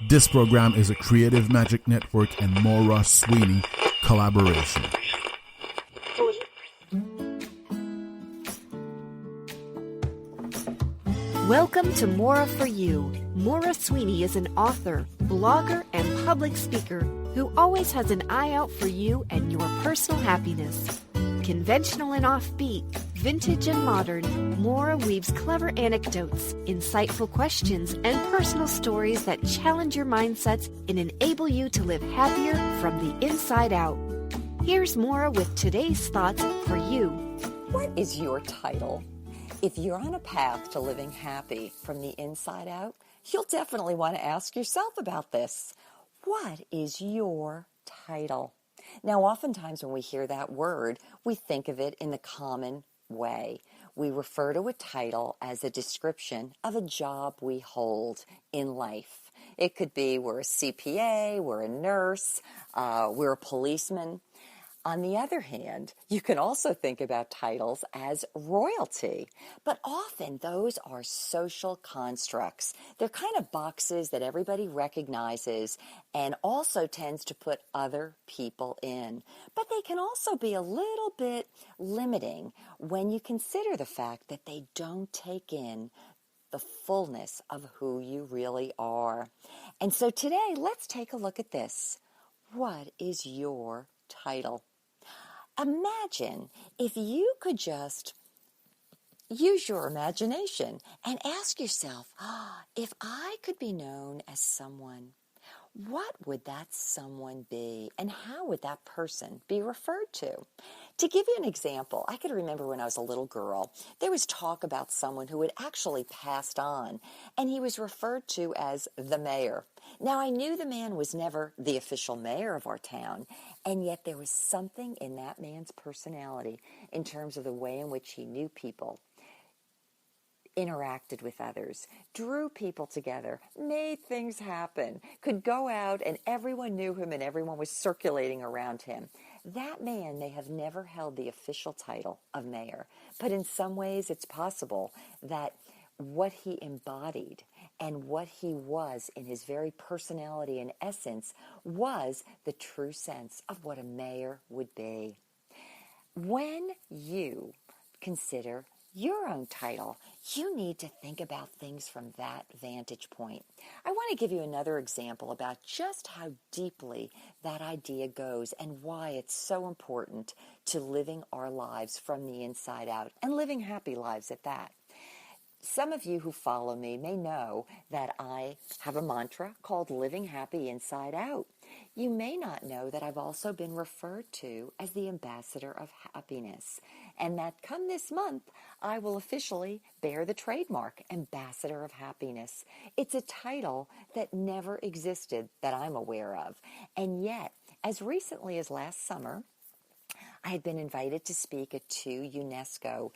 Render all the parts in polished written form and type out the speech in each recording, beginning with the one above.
This program is a Creative Magic Network and Maura Sweeney collaboration. Welcome to Maura for You. Maura Sweeney is an author, blogger, and public speaker who always has an eye out for you and your personal happiness. Conventional and offbeat, vintage and modern, Maura weaves clever anecdotes, insightful questions, and personal stories that challenge your mindsets and enable you to live happier from the inside out. Here's Maura with today's thoughts for you. What is your title? If you're on a path to living happy from the inside out, you'll definitely want to ask yourself about this. What is your title? Now, oftentimes when we hear that word, we think of it in the common way. We refer to a title as a description of a job we hold in life. It could be we're a CPA, we're a nurse, we're a policeman. On the other hand, you can also think about titles as royalty, but often those are social constructs. They're kind of boxes that everybody recognizes and also tends to put other people in. But they can also be a little bit limiting when you consider the fact that they don't take in the fullness of who you really are. And so today, let's take a look at this. What is your title? Imagine if you could just use your imagination and ask yourself, if I could be known as someone, what would that someone be and how would that person be referred to? To give you an example, I could remember when I was a little girl, there was talk about someone who had actually passed on, and he was referred to as the mayor. Now, I knew the man was never the official mayor of our town, and yet there was something in that man's personality in terms of the way in which he knew people, interacted with others, drew people together, made things happen, could go out and everyone knew him and everyone was circulating around him. That man may have never held the official title of mayor, but in some ways it's possible that what he embodied and what he was in his very personality and essence was the true sense of what a mayor would be. When you consider your own title, you need to think about things from that vantage point. I want to give you another example about just how deeply that idea goes and why it's so important to living our lives from the inside out and living happy lives at that. Some of you who follow me may know that I have a mantra called Living Happy Inside Out. You may not know that I've also been referred to as the Ambassador of Happiness, and that come this month, I will officially bear the trademark Ambassador of Happiness. It's a title that never existed that I'm aware of, and yet, as recently as last summer, I had been invited to speak at 2 UNESCO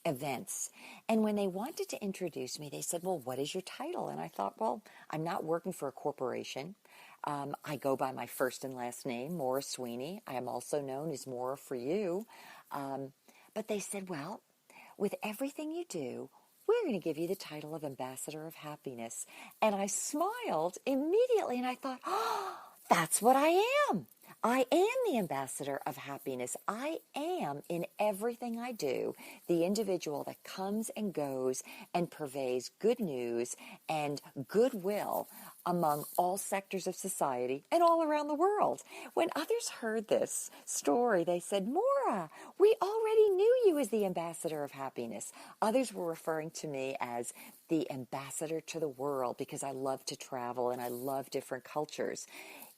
events. And when they wanted to introduce me, they said, well, what is your title? And I thought, well, I'm not working for a corporation. I go by my first and last name, Maura Sweeney. I am also known as Maura for You. But they said, well, with everything you do, we're going to give you the title of Ambassador of Happiness. And I smiled immediately and I thought, that's what I am. I am the ambassador of happiness. I am, in everything I do, the individual that comes and goes and purveys good news and goodwill among all sectors of society and all around the world. When others heard this story, they said, Maura, we already knew you as the ambassador of happiness. Others were referring to me as the ambassador to the world because I love to travel and I love different cultures.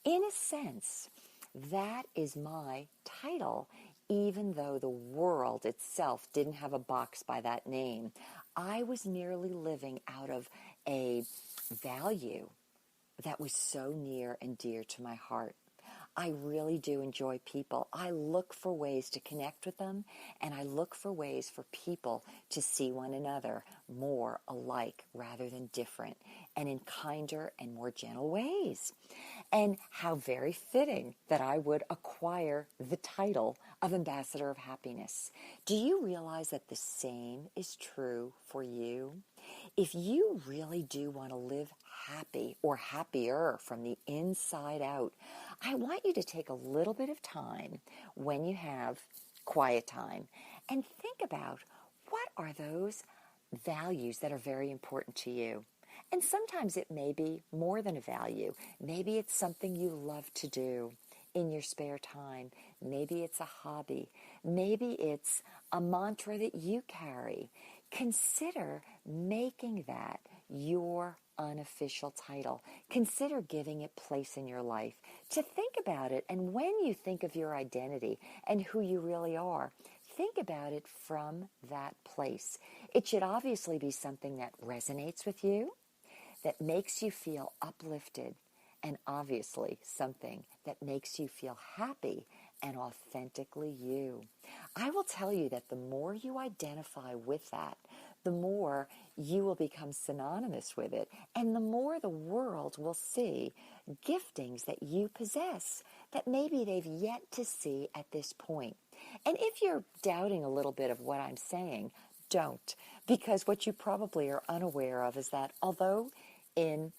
In a sense, that is my title, even though the world itself didn't have a box by that name. I was merely living out of a value that was so near and dear to my heart. I really do enjoy people. I look for ways to connect with them, and I look for ways for people to see one another more alike rather than different, and in kinder and more gentle ways. And how very fitting that I would acquire the title of Ambassador of Happiness. Do you realize that the same is true for you? if you really do want to live happy or happier from the inside out, I want you to take a little bit of time when you have quiet time and think about what are those values that are very important to you. And sometimes it may be more than a value. Maybe it's something you love to do in your spare time. Maybe it's a hobby. Maybe it's a mantra that you carry. Consider making that your unofficial title. Consider giving it place in your life. To think about it, and when you think of your identity and who you really are, think about it from that place. It should obviously be something that resonates with you, that makes you feel uplifted, and obviously something that makes you feel happy and authentically you. I will tell you that the more you identify with that, the more you will become synonymous with it, and the more the world will see giftings that you possess that maybe they've yet to see at this point. And if you're doubting a little bit of what I'm saying, don't, because what you probably are unaware of is that although in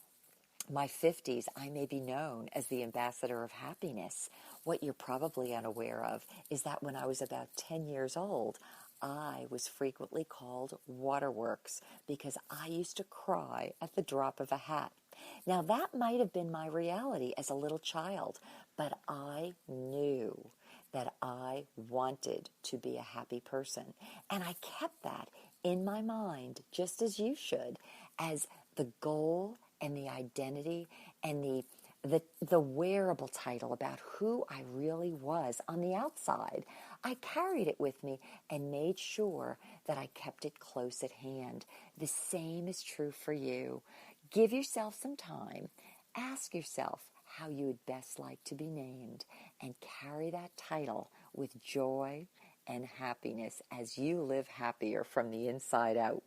my 50s, I may be known as the ambassador of happiness. What you're probably unaware of is that when I was about 10 years old, I was frequently called Waterworks because I used to cry at the drop of a hat. Now, that might have been my reality as a little child, but I knew that I wanted to be a happy person. And I kept that in my mind, just as you should, as the goal and the identity and the wearable title about who I really was on the outside. I carried it with me and made sure that I kept it close at hand. The same is true for you. Give yourself some time. Ask yourself how you would best like to be named and carry that title with joy and happiness as you live happier from the inside out.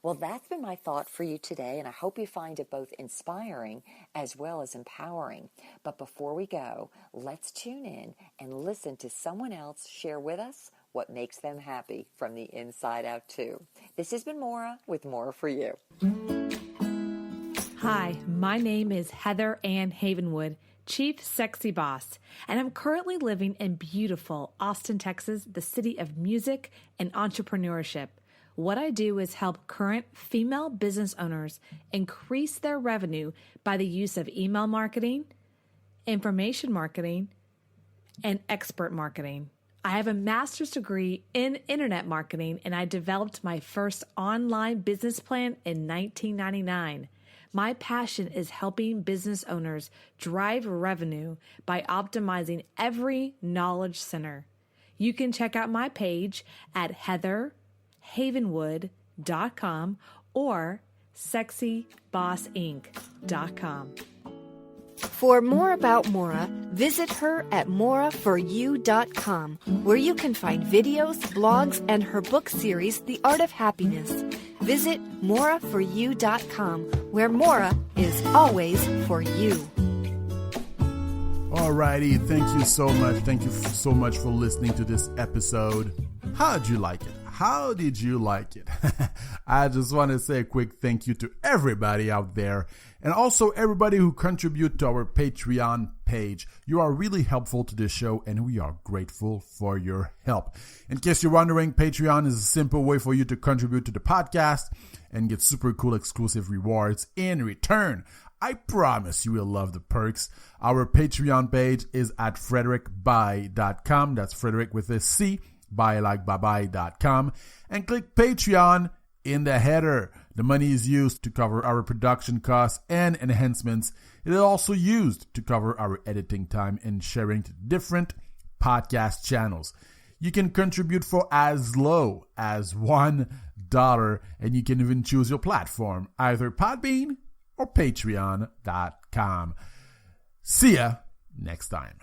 Well, that's been my thought for you today, and I hope you find it both inspiring as well as empowering. But before we go, let's tune in and listen to someone else share with us what makes them happy from the inside out too. This has been Maura with More for You. Hi, my name is Heather Ann Havenwood, Chief Sexy Boss, and I'm currently living in beautiful Austin, Texas, the city of music and entrepreneurship. What I do is help current female business owners increase their revenue by the use of email marketing, information marketing, and expert marketing. I have a master's degree in internet marketing, and I developed my first online business plan in 1999. My passion is helping business owners drive revenue by optimizing every knowledge center. You can check out my page at heatherhavenwood.com or sexybossinc.com. For more about Maura, visit her at moraforyou.com, where you can find videos, blogs, and her book series, The Art of Happiness. Visit moraforyou.com, where Maura is always for you. Alrighty, thank you so much. Thank you so much for listening to this episode. How did you like it? How did you like it? I just want to say a quick thank you to everybody out there, and also everybody who contribute to our Patreon page. You are really helpful to this show, and we are grateful for your help. In case you're wondering, Patreon is a simple way for you to contribute to the podcast and get super cool exclusive rewards in return. I promise you will love the perks. Our Patreon page is at frederickby.com. That's Frederick with a C. buylikebabai.com, and click Patreon in the header. The money is used to cover our production costs and enhancements. It is also used to cover our editing time and sharing to different podcast channels. You can contribute for as low as $1, and you can even choose your platform, either Podbean or Patreon.com. See ya next time.